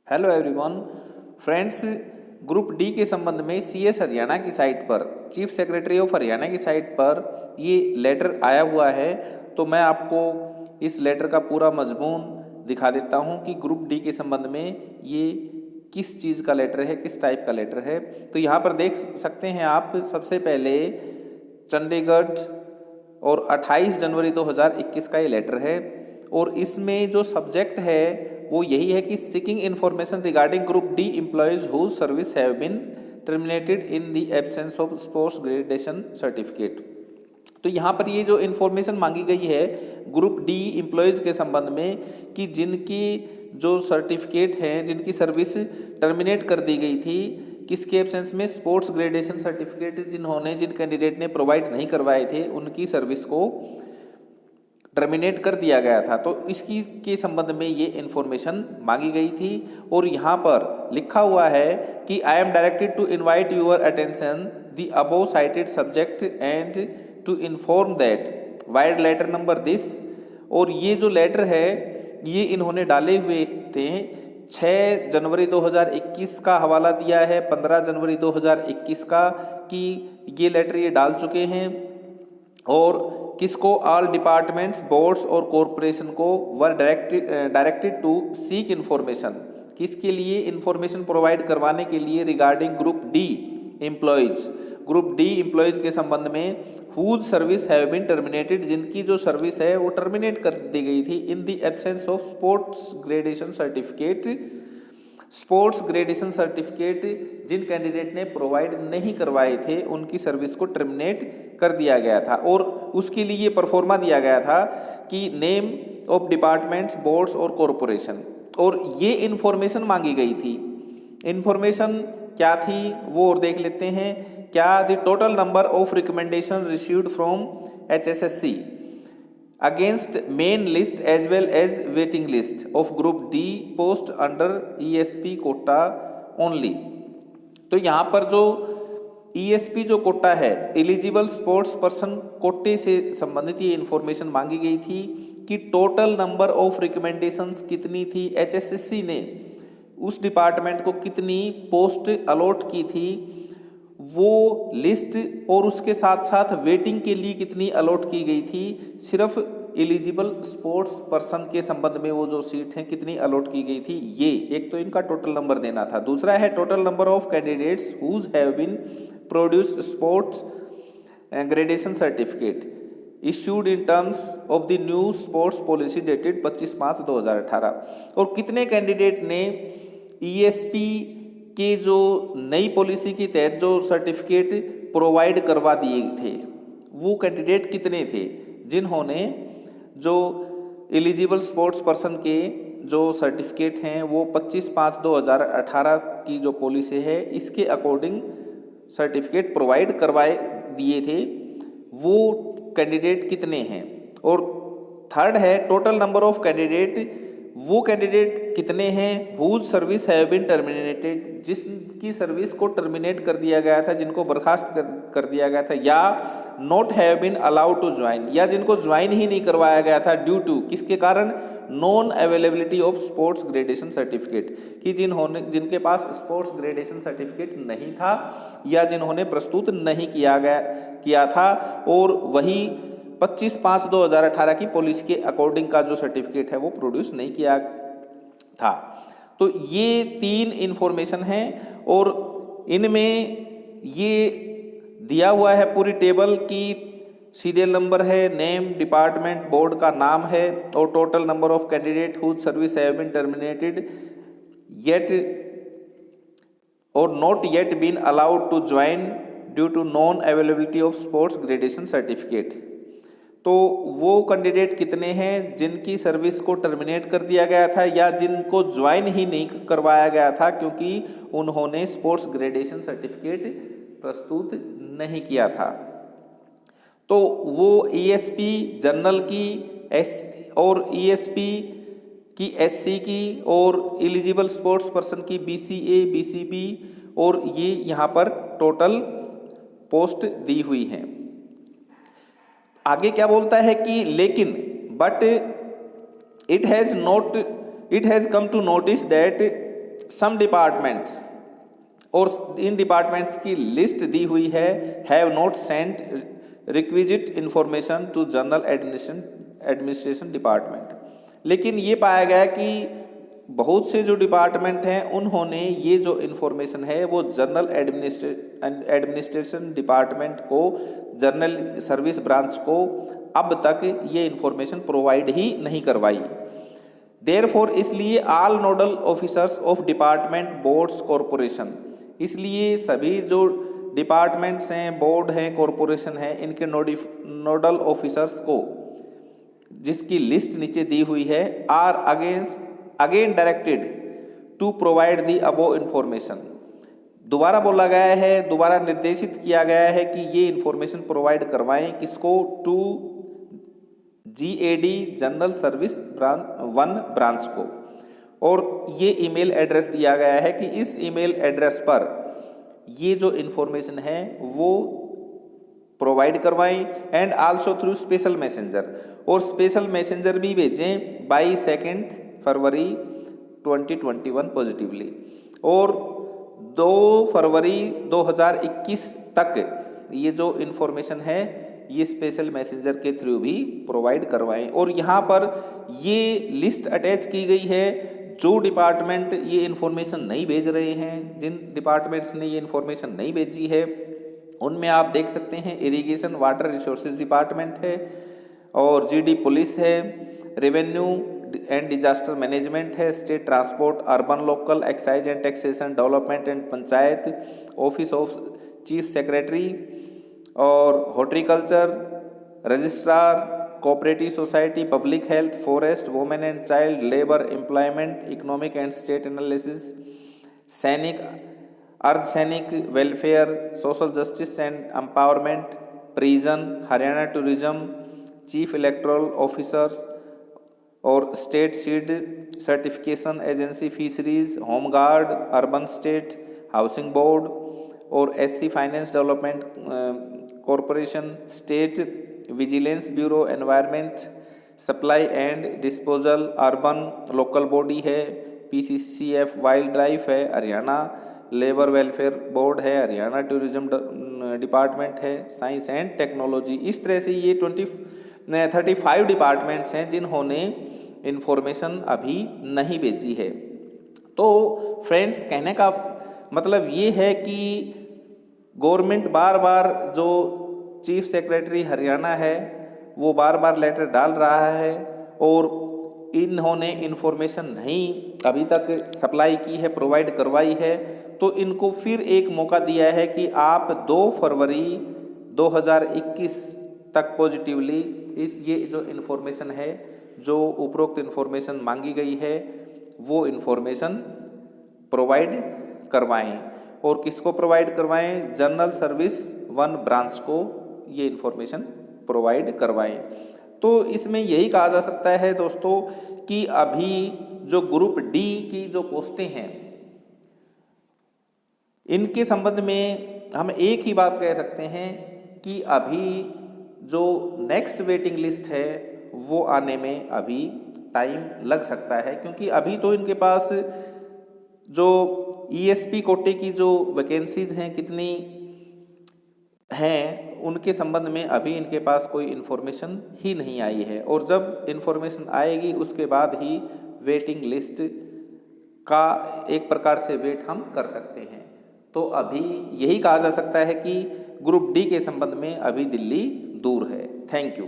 Hello everyone friends, group D के संबंध में सीएस हरियाणा की साइट पर, चीफ सेक्रेटरी ऑफ हरियाणा की साइट पर ये लेटर आया हुआ है। तो मैं आपको इस लेटर का पूरा मजमून दिखा देता हूँ कि ग्रुप डी के संबंध में ये किस चीज़ का लेटर है, किस टाइप का लेटर है। तो यहाँ पर देख सकते हैं आप, सबसे पहले चंडीगढ़ और 28 जनवरी 2021 का ये लेटर है। और इसमें जो सब्जेक्ट है वो यही है कि seeking information regarding group D employees whose service have been terminated in the absence of sports graduation certificate. तो यहाँ पर ये जो इन्फॉर्मेशन मांगी गई है ग्रुप डी एम्प्लॉयज़ के संबंध में कि जिनकी जो सर्टिफिकेट हैं, जिनकी सर्विस टर्मिनेट कर दी गई थी, किसके एब्सेंस में, स्पोर्ट्स ग्रेजुएशन सर्टिफिकेट जिन कैंडिडेट ने प्रोवाइड नहीं करवाए थे उनकी सर्विस को टर्मिनेट कर दिया गया था। तो इसकी के संबंध में ये इन्फॉर्मेशन मांगी गई थी। और यहाँ पर लिखा हुआ है कि I am directed to invite your attention the above cited subject and to inform that vide letter number this. और ये जो लेटर है ये इन्होंने डाले हुए थे 6 जनवरी 2021 का हवाला दिया है, 15 जनवरी 2021 का, कि ये लेटर ये डाल चुके हैं। और किसको, ऑल डिपार्टमेंट्स, बोर्ड्स और कॉरपोरेशन को were directed to seek information, किसके लिए, इन्फॉर्मेशन प्रोवाइड करवाने के लिए, regarding group D employees, group D employees के संबंध में, whose service have been terminated, जिनकी जो सर्विस है वो टर्मिनेट कर दी गई थी, in the absence of sports graduation certificate, sports graduation certificate जिन कैंडिडेट ने प्रोवाइड नहीं करवाए थे उनकी सर्विस को टर्मिनेट कर दिया गया था। और उसके लिए परफॉर्मा दिया गया था कि नेम ऑफ डिपार्टमेंट्स, बोर्ड्स और कॉरपोरेशन। और ये इन्फॉर्मेशन मांगी गई थी। इन्फॉर्मेशन क्या थी वो और देख लेते हैं। क्या, the total number of recommendation received from HSSC against main list as well as waiting list of group D post under ESP quota only। तो यहाँ पर जो ESP जो कोटा है, एलिजिबल स्पोर्ट्स पर्सन कोटे से संबंधित ये इन्फॉर्मेशन मांगी गई थी कि टोटल नंबर ऑफ रिकमेंडेशंस कितनी थी, HSSC ने उस डिपार्टमेंट को कितनी पोस्ट अलॉट की थी वो लिस्ट, और उसके साथ साथ वेटिंग के लिए कितनी अलॉट की गई थी, सिर्फ एलिजिबल स्पोर्ट्स पर्सन के संबंध में वो जो सीट हैं कितनी अलॉट की गई थी। ये एक तो इनका टोटल नंबर देना था। दूसरा है total number of candidates whose have been produce sports graduation certificate issued in terms of the new sports policy dated 25/5/2018। और कितने कैंडिडेट ने ESP के जो नई पॉलिसी के तहत जो सर्टिफिकेट प्रोवाइड करवा दिए थे वो कैंडिडेट कितने थे, जिन्होंने जो एलिजिबल स्पोर्ट्स पर्सन के जो सर्टिफिकेट हैं वो 25/5/2018 की जो पॉलिसी है इसके अकॉर्डिंग सर्टिफिकेट प्रोवाइड करवाए दिए थे, वो कैंडिडेट कितने हैं। और थर्ड है टोटल नंबर ऑफ कैंडिडेट, वो कैंडिडेट कितने हैं whose service have been terminated, जिसकी सर्विस को टर्मिनेट कर दिया गया था, जिनको बर्खास्त कर दिया गया था, या not have been allowed to join, या जिनको ज्वाइन ही नहीं करवाया गया था ड्यू टू, किसके कारण, non availability of sports graduation certificate, कि जिनके पास स्पोर्ट्स ग्रेजुएशन सर्टिफिकेट नहीं था या जिन्होंने प्रस्तुत नहीं किया था, और वही 25/5/2018 की पॉलिसी के अकॉर्डिंग का जो सर्टिफिकेट है वो प्रोड्यूस नहीं किया था। तो ये 3 इन्फॉर्मेशन हैं और इनमें ये दिया हुआ है पूरी टेबल की, सीरियल नंबर है, नेम, डिपार्टमेंट, बोर्ड का नाम है, और total number of candidate whose service have been terminated yet और not yet been allowed to join due to non availability of sports graduation certificate. तो वो कैंडिडेट कितने हैं जिनकी सर्विस को टर्मिनेट कर दिया गया था या जिनको ज्वाइन ही नहीं करवाया गया था क्योंकि उन्होंने स्पोर्ट्स ग्रेजुएशन सर्टिफिकेट प्रस्तुत नहीं किया था। तो वो ESP जनरल की और ESP की SC की और एलिजिबल स्पोर्ट्स पर्सन की BCA, BCB, और ये यहाँ पर टोटल पोस्ट दी हुई हैं। आगे क्या बोलता है कि लेकिन but it has come to notice that some departments, और इन डिपार्टमेंट्स की लिस्ट दी हुई है, have not sent requisite information to general administration department. लेकिन ये पाया गया कि बहुत से जो डिपार्टमेंट हैं उन्होंने ये जो इन्फॉर्मेशन है वो जनरल एडमिनिस्ट्रेशन डिपार्टमेंट को, जनरल सर्विस ब्रांच को अब तक ये इन्फॉर्मेशन प्रोवाइड ही नहीं करवाई। देयरफॉर इसलिए all nodal officers of department boards corporation, इसलिए सभी जो डिपार्टमेंट्स हैं, बोर्ड हैं, कॉरपोरेशन हैं, इनके नोडल ऑफिसर्स को, जिसकी लिस्ट नीचे दी हुई है, are again directed to provide the above information. दोबारा बोला गया है, दोबारा निर्देशित किया गया है कि ये इन्फॉर्मेशन प्रोवाइड करवाएं, किसको? To GAD general service branch को। और ये ईमेल एड्रेस दिया गया है कि इस ईमेल एड्रेस पर ये जो इन्फॉर्मेशन है वो प्रोवाइड करवाएं, and also through special messenger, और स्पेशल मैसेंजर भी भेजें बाई 2 फरवरी 2021 पॉजिटिवली, और 2 फरवरी 2021 तक ये जो इन्फॉर्मेशन है ये स्पेशल मैसेंजर के थ्रू भी प्रोवाइड करवाएं। और यहाँ पर ये लिस्ट अटैच की गई है, जो डिपार्टमेंट ये इन्फॉर्मेशन नहीं भेज रहे हैं, जिन डिपार्टमेंट्स ने ये इन्फॉर्मेशन नहीं भेजी है उनमें आप देख सकते हैं इरिगेशन वाटर रिसोर्सेज डिपार्टमेंट है, और GD पुलिस है, रेवेन्यू एंड डिजास्टर मैनेजमेंट है, state transport, urban local, excise and taxation, development and panchayat, office of chief secretary, और horticulture, registrar, cooperative society, public health, forest, women and child, labour, employment, economic and state analysis, सैनिक, अर्धसैनिक welfare, social justice and empowerment, prison, Haryana tourism, chief electoral officers, और state seed certification agency, fisheries, home guard, urban state housing board, और SC finance development corporation, state vigilance bureau, environment supply and disposal, urban local body है, PCCF wild life है, Haryana labour welfare board है, Haryana tourism department है, science and technology. इस तरह से ये 35 departments हैं जिन्होंने इन्फॉर्मेशन अभी नहीं भेजी है। तो फ्रेंड्स, कहने का मतलब ये है कि गवर्नमेंट बार बार, जो चीफ सेक्रेटरी हरियाणा है वो बार बार लेटर डाल रहा है, और इन्होंने इन्फॉर्मेशन नहीं अभी तक सप्लाई की है, प्रोवाइड करवाई है, तो इनको फिर एक मौका दिया है कि आप 2 फरवरी 2021 तक पॉजिटिवली ये जो इन्फॉर्मेशन है, जो उपरोक्त इन्फॉर्मेशन मांगी गई है, वो इन्फॉर्मेशन प्रोवाइड करवाएं। और किसको प्रोवाइड करवाएं? जनरल सर्विस 1 ब्रांच को ये इन्फॉर्मेशन प्रोवाइड करवाएं। तो इसमें यही कहा जा सकता है दोस्तों कि अभी जो ग्रुप D की जो पोस्टें हैं, इनके संबंध में हम एक ही बात कह सकते हैं कि अभी जो नेक्स्ट वेटिंग लिस्ट है वो आने में अभी टाइम लग सकता है, क्योंकि अभी तो इनके पास जो ESP कोटे की जो वैकेंसीज हैं कितनी हैं उनके संबंध में अभी इनके पास कोई इन्फॉर्मेशन ही नहीं आई है, और जब इन्फॉर्मेशन आएगी उसके बाद ही वेटिंग लिस्ट का एक प्रकार से वेट हम कर सकते हैं। तो अभी यही कहा जा सकता है कि ग्रुप D के संबंध में अभी दिल्ली दूर है। Thank you.